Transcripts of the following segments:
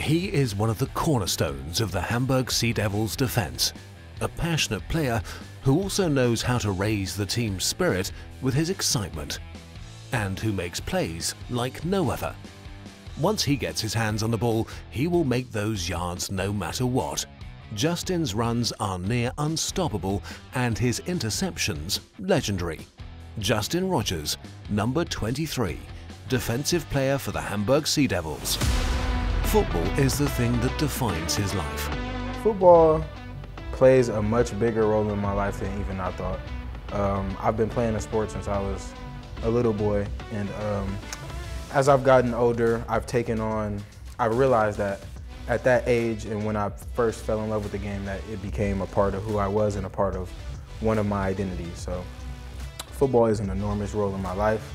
He is one of the cornerstones of the Hamburg Sea Devils' defence, a passionate player who also knows how to raise the team's spirit with his excitement, and who makes plays like no other. Once he gets his hands on the ball, he will make those yards no matter what. Justin's runs are near unstoppable and his interceptions legendary. Justin Rogers, number 23, defensive player for the Hamburg Sea Devils. Football is the thing that defines his life. Football plays a much bigger role in my life than even I thought. I've been playing a sport since I was a little boy, and as I've gotten older, I realized that at that age and when I first fell in love with the game, that it became a part of who I was and a part of one of my identities. So football is an enormous role in my life.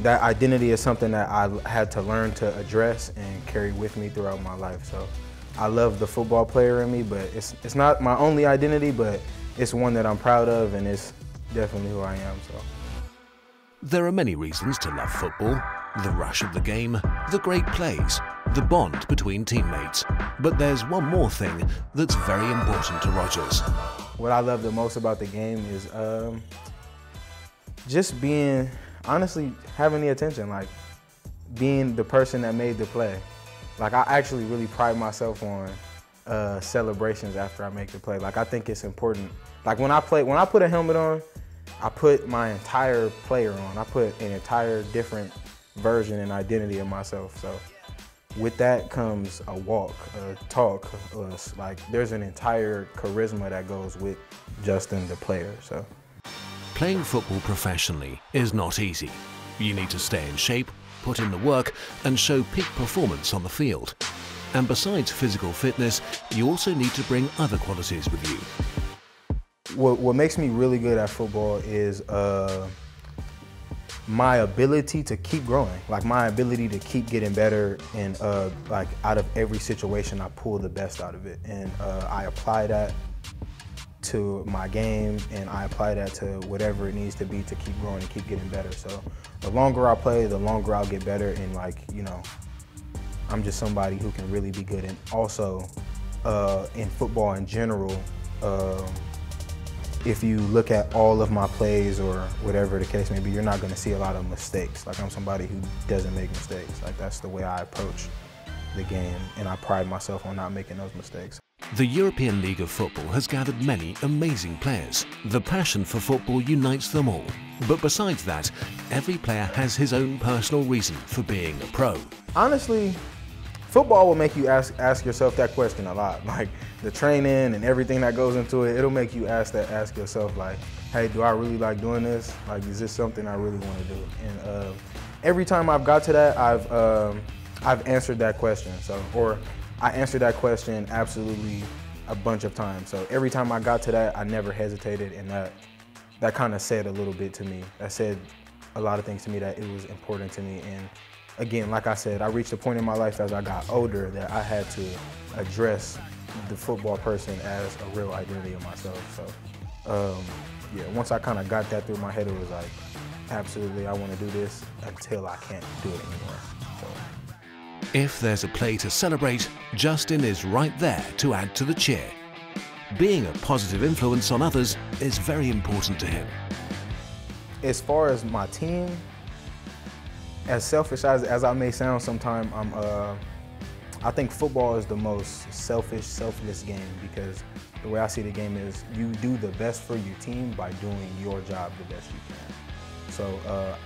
That identity is something that I had to learn to address and carry with me throughout my life. So I love the football player in me, but it's not my only identity, but it's one that I'm proud of, and it's definitely who I am. So there are many reasons to love football: the rush of the game, the great plays, the bond between teammates. But there's one more thing that's very important to Rogers. What I love the most about the game is just being, honestly, having the attention, like being the person that made the play. Like, I actually really pride myself on celebrations after I make the play. Like, I think it's important. Like, when I put a helmet on, I put my entire player on. I put an entire different version and identity of myself. So with that comes a walk, a talk, like there's an entire charisma that goes with Justin the player. So playing football professionally is not easy. You need to stay in shape, put in the work, and show peak performance on the field. And besides physical fitness, you also need to bring other qualities with you. What makes me really good at football is my ability to keep growing, like my ability to keep getting better, and like out of every situation I pull the best out of it, and I apply that to my game, and I apply that to whatever it needs to be to keep growing and keep getting better. So the longer I play, the longer I'll get better, and like, you know, I'm just somebody who can really be good. And also in football in general, if you look at all of my plays or whatever the case may be, you're not going to see a lot of mistakes. Like, I'm somebody who doesn't make mistakes. Like, that's the way I approach the game, and I pride myself on not making those mistakes. The European League of Football has gathered many amazing players. The passion for football unites them all. But besides that, every player has his own personal reason for being a pro. Honestly, football will make you ask yourself that question a lot. Like, the training and everything that goes into it, it'll make you ask yourself, like, hey, do I really like doing this? Like, is this something I really want to do? And every time I've got to that, I've answered that question. Or I answered that question absolutely a bunch of times. So every time I got to that, I never hesitated, and that kind of said a little bit to me. That said a lot of things to me, that it was important to me. And again, like I said, I reached a point in my life as I got older that I had to address the football person as a real identity of myself. So yeah, once I kind of got that through my head, it was like, absolutely, I want to do this until I can't do it anymore. So. If there's a play to celebrate, Justin is right there to add to the cheer. Being a positive influence on others is very important to him. As far as my team, as selfish as I may sound sometimes, I think football is the most selfless game, because the way I see the game is you do the best for your team by doing your job the best you can. So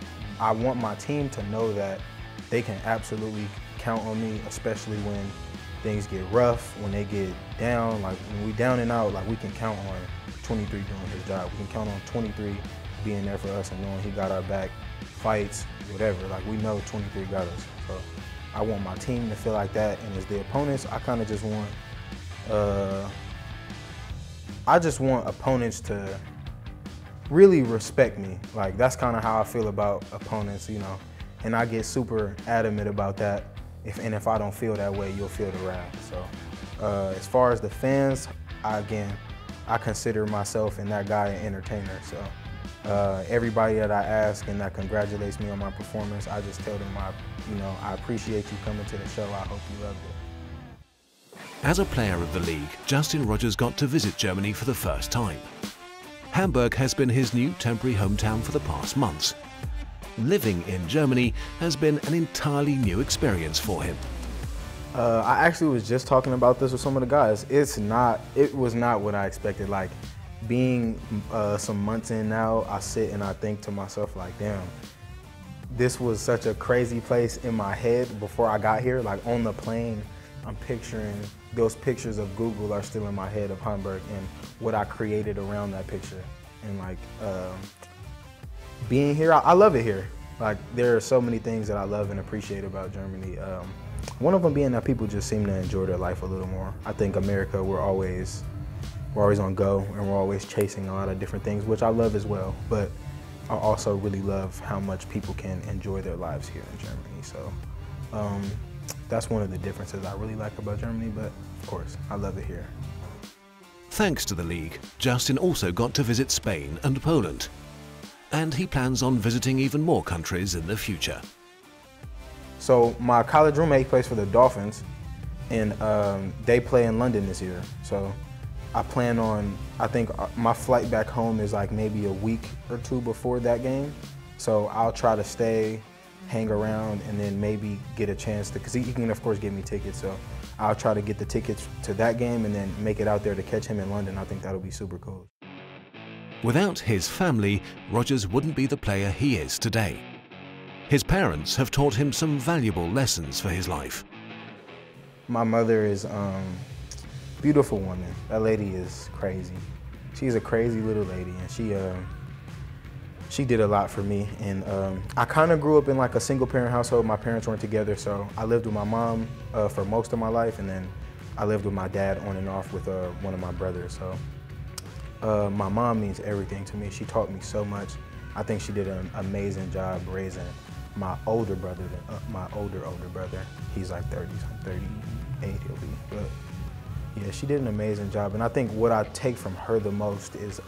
I want my team to know that they can absolutely count on me, especially when things get rough, when they get down. Like, when we down and out, like, we can count on 23 doing his job. We can count on 23 being there for us and knowing he got our back, fights, whatever. Like, we know 23 got us. So I want my team to feel like that, and as the opponents, I kind of just want opponents to really respect me. Like, that's kind of how I feel about opponents, you know, and I get super adamant about that. If I don't feel that way, you'll feel the wrath. So as far as the fans, I consider myself and that guy an entertainer. So everybody that I ask and that congratulates me on my performance, I just tell them I appreciate you coming to the show. I hope you loved it. As a player of the league, Justin Rogers got to visit Germany for the first time. Hamburg has been his new temporary hometown for the past months. Living in Germany has been an entirely new experience for him. I actually was just talking about this with some of the guys. It was not what I expected. Like, being some months in now, I sit and I think to myself, like, damn, this was such a crazy place in my head before I got here. Like, on the plane, I'm picturing, those pictures of Google are still in my head of Hamburg and what I created around that picture. And like, being here, I love it here. Like, there are so many things that I love and appreciate about Germany. One of them being that people just seem to enjoy their life a little more. I think America, we're always on go and we're always chasing a lot of different things, which I love as well. But I also really love how much people can enjoy their lives here in Germany. So that's one of the differences I really like about Germany, but of course, I love it here. Thanks to the league, Justin also got to visit Spain and Poland. And he plans on visiting even more countries in the future. So my college roommate plays for the Dolphins, and they play in London this year. So I plan on, I think my flight back home is like maybe a week or two before that game. So I'll try to stay, hang around, and then maybe get a chance to, because he can of course give me tickets. So I'll try to get the tickets to that game and then make it out there to catch him in London. I think that'll be super cool. Without his family, Rogers wouldn't be the player he is today. His parents have taught him some valuable lessons for his life. My mother is a beautiful woman. That lady is crazy. She's a crazy little lady, and she did a lot for me. And I kind of grew up in like a single parent household. My parents weren't together, so I lived with my mom for most of my life, and then I lived with my dad on and off with one of my brothers. So my mom means everything to me. She taught me so much. I think she did an amazing job raising my older brother, my older brother. He's like 30, I'm 38 he'll be. But yeah, she did an amazing job. And I think what I take from her the most is,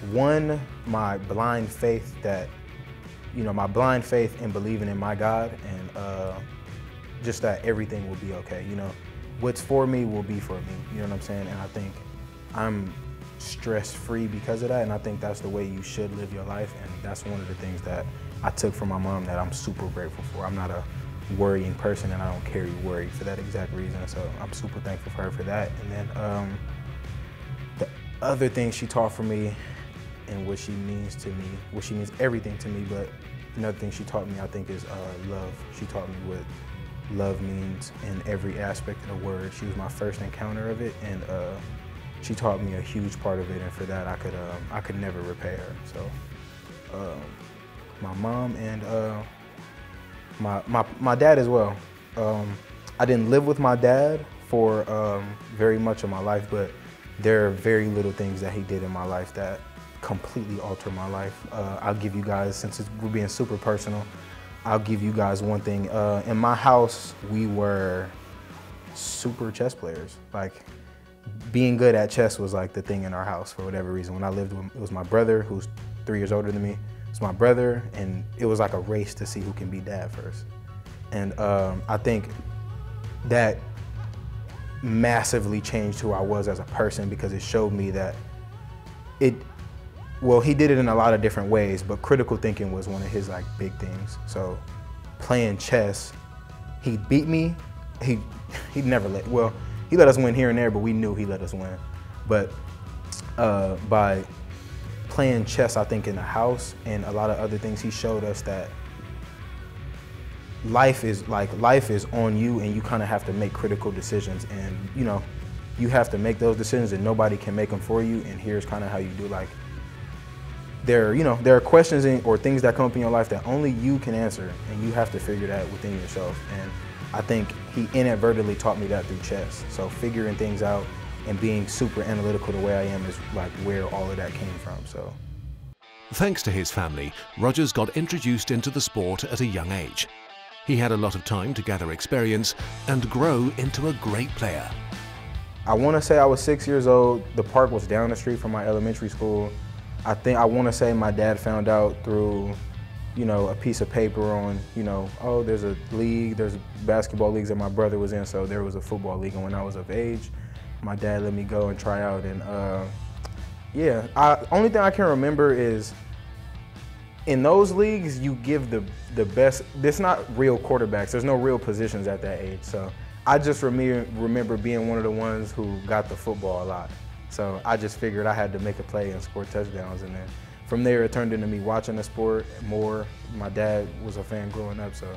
one, my blind faith that, my blind faith in believing in my God, and just that everything will be okay. What's for me will be for me, you know what I'm saying? And I think I'm stress-free because of that, and I think that's the way you should live your life, and that's one of the things that I took from my mom that I'm super grateful for. I'm not a worrying person, and I don't carry worry for that exact reason, so I'm super thankful for her for that. And then the other thing she taught for me, and what she means to me, she means everything to me, but another thing she taught me, I think, is love. She taught me what love means in every aspect of the word. She was my first encounter of it, and she taught me a huge part of it, and for that I could never repay her. So my mom and my dad as well. I didn't live with my dad for very much of my life, but there are very little things that he did in my life that completely altered my life. I'll give you guys, since we're being super personal, I'll give you guys one thing. In my house, we were super chess players. Like, being good at chess was like the thing in our house for whatever reason. When I lived with, it was my brother, who's 3 years older than me. It's my brother, and it was like a race to see who can be dad first. And I think that massively changed who I was as a person, because it showed me that he did it in a lot of different ways, but critical thinking was one of his like big things. So playing chess, he beat me. He'd never he let us win here and there, but we knew he let us win. But by playing chess, I think, in the house and a lot of other things, he showed us that life is on you, and you kind of have to make critical decisions, and you have to make those decisions, and nobody can make them for you. And here's kind of how you do. Like, there are questions or things that come up in your life that only you can answer, and you have to figure that within yourself. And I think he inadvertently taught me that through chess. So figuring things out and being super analytical the way I am is like where all of that came from. So, thanks to his family, Rogers got introduced into the sport at a young age. He had a lot of time to gather experience and grow into a great player. I want to say I was 6 years old. The park was down the street from my elementary school. I want to say my dad found out through you know, a piece of paper on, you know, oh, there's a league, there's basketball leagues that my brother was in, so there was a football league. And when I was of age, my dad let me go and try out. And yeah, only thing I can remember is in those leagues, you give the best. It's not real quarterbacks. There's no real positions at that age. So I just remember being one of the ones who got the football a lot. So I just figured I had to make a play and score touchdowns. And then from there, it turned into me watching the sport more. My dad was a fan growing up, so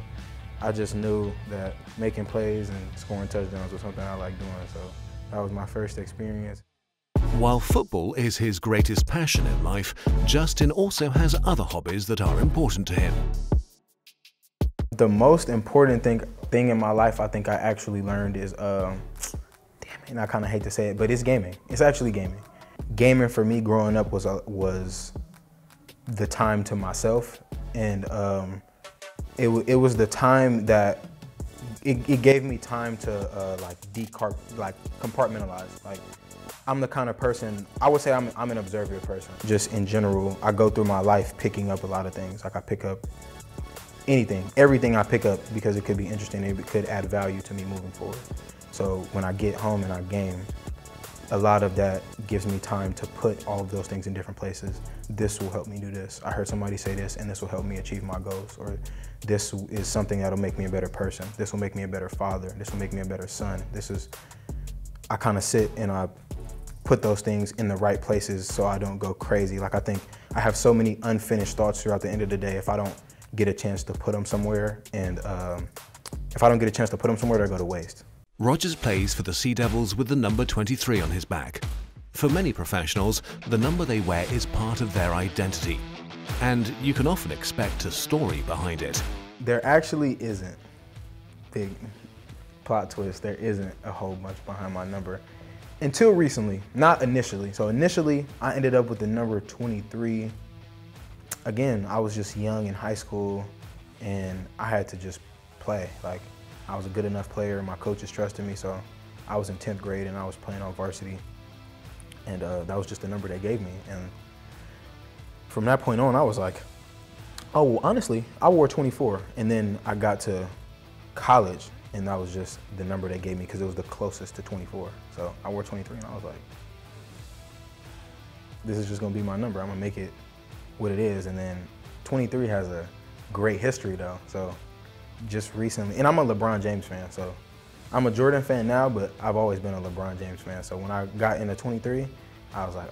I just knew that making plays and scoring touchdowns was something I liked doing. So that was my first experience. While football is his greatest passion in life, Justin also has other hobbies that are important to him. The most important thing in my life I think I actually learned is, damn it, and I kind of hate to say it, but it's gaming. It's actually gaming. Gaming for me growing up was the time to myself, and it was the time that it gave me time to like compartmentalize. Like, I'm the kind of person, I would say I'm an observant person. Just in general, I go through my life picking up a lot of things. Like, I pick up anything, everything I pick up, because it could be interesting, it could add value to me moving forward. So when I get home and I game, a lot of that gives me time to put all of those things in different places. This will help me do this. I heard somebody say this, and this will help me achieve my goals. Or this is something that'll make me a better person. This will make me a better father. This will make me a better son. I kind of sit and I put those things in the right places so I don't go crazy. Like, I think I have so many unfinished thoughts throughout the end of the day. If I don't get a chance to put them somewhere, and if I don't get a chance to put them somewhere, they'll go to waste. Rogers plays for the Sea Devils with the number 23 on his back. For many professionals, the number they wear is part of their identity, and you can often expect a story behind it. There actually isn't. Big plot twist, there isn't a whole bunch behind my number. Until recently, not initially. So initially, I ended up with the number 23. Again, I was just young in high school, and I had to just play. Like, I was a good enough player, my coaches trusted me, so I was in 10th grade and I was playing on varsity. And that was just the number they gave me. And from that point on, I was like, oh, well, honestly, I wore 24. And then I got to college, and that was just the number they gave me because it was the closest to 24. So I wore 23, and I was like, this is just gonna be my number. I'm gonna make it what it is. And then 23 has a great history though. So just recently, and I'm a LeBron James fan, so I'm a Jordan fan now, but I've always been a LeBron James fan. So when I got into 23, I was like,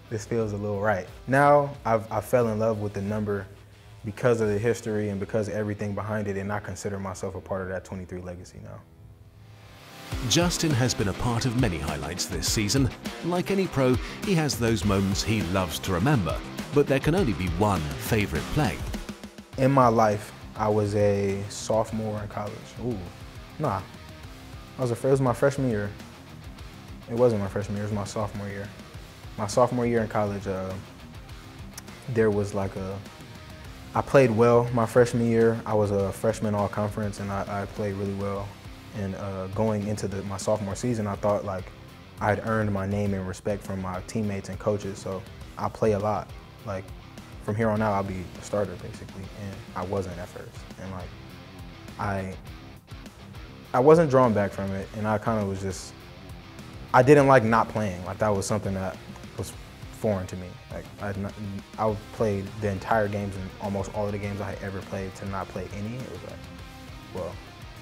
this feels a little right. Now I fell in love with the number because of the history and because of everything behind it, and I consider myself a part of that 23 legacy now. Justin has been a part of many highlights this season. Like any pro, he has those moments he loves to remember, but there can only be one favorite play. In my life, I was a sophomore in college. Ooh, nah. It was my freshman year. It wasn't my freshman year, it was my sophomore year. My sophomore year in college, there was like I played well my freshman year. I was a freshman all-conference, and I played really well. And going into my sophomore season, I thought like I'd earned my name and respect from my teammates and coaches, so I play a lot. Like, from here on out, I'll be a starter basically, and I wasn't at first. And like, I wasn't drawn back from it, and I kind of was just, I didn't like not playing. Like, that was something that was foreign to me. Like, I played the entire games, and almost all of the games I had ever played, to not play any, it was like, well.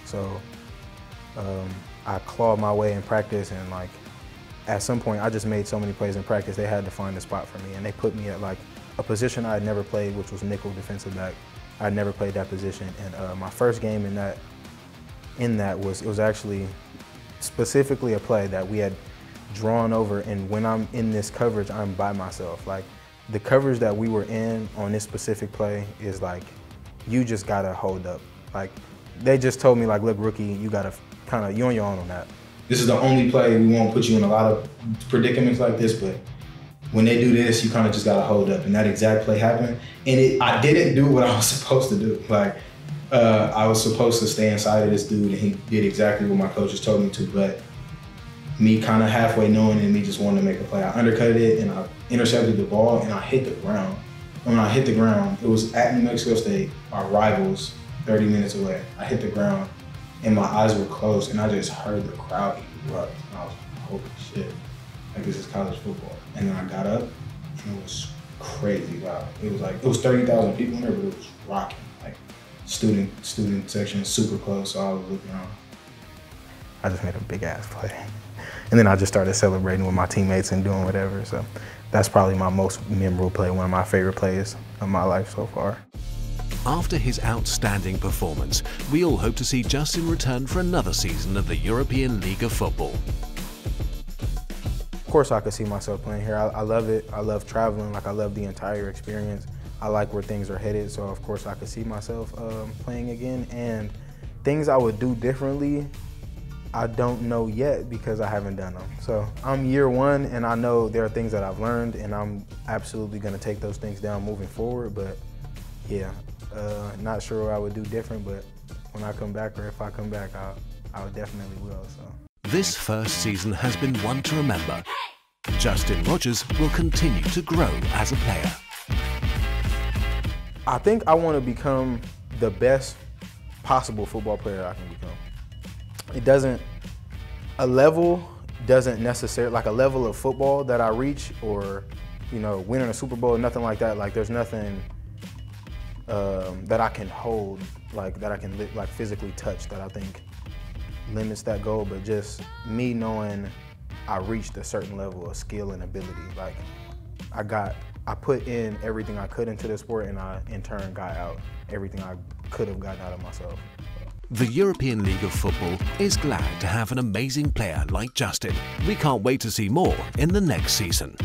So I clawed my way in practice, and like, at some point, I just made so many plays in practice, they had to find a spot for me, and they put me at like a position I had never played, which was nickel defensive back. I had never played that position, and my first game in that was actually specifically a play that we had drawn over, and when I'm in this coverage, I'm by myself. Like, the coverage that we were in on this specific play is like, you just gotta hold up. Like, they just told me like, look, rookie, you gotta you're on your own on that. This is the only play, we won't put you in a lot of predicaments like this, but when they do this, you kind of just gotta hold up. And that exact play happened. And I didn't do what I was supposed to do. Like, I was supposed to stay inside of this dude, and he did exactly what my coaches told me to, but me kind of halfway knowing and me just wanting to make a play, I undercutted it and I intercepted the ball and I hit the ground. When I hit the ground, it was at New Mexico State, our rivals, 30 minutes away. I hit the ground and my eyes were closed and I just heard the crowd erupt. And I was like, holy shit, like this is college football. And then I got up and it was crazy loud. It was 30,000 people in there, but it was rocking. Like student section, super close, so I was looking around. I just made a big ass play. And then I just started celebrating with my teammates and doing whatever. So that's probably my most memorable play, one of my favorite plays of my life so far. After his outstanding performance, we all hope to see Justin return for another season of the European League of Football. Of course I could see myself playing here. I love it. I love traveling. Like, I love the entire experience. I like where things are headed, so of course I could see myself playing again. And things I would do differently, I don't know yet because I haven't done them. So I'm year one and I know there are things that I've learned and I'm absolutely gonna take those things down moving forward, but yeah, not sure what I would do different, but when I come back, or if I come back, I definitely will, so. This first season has been one to remember. Justin Rogers will continue to grow as a player. I think I want to become the best possible football player I can become. A level doesn't necessarily, like a level of football that I reach, or, you know, winning a Super Bowl, nothing like that. Like, there's nothing that I can hold, like that I can like physically touch, that I think limits that goal. But just me knowing I reached a certain level of skill and ability. Like, I put in everything I could into the sport, and I in turn got out everything I could have gotten out of myself. The European League of Football is glad to have an amazing player like Justin. We can't wait to see more in the next season.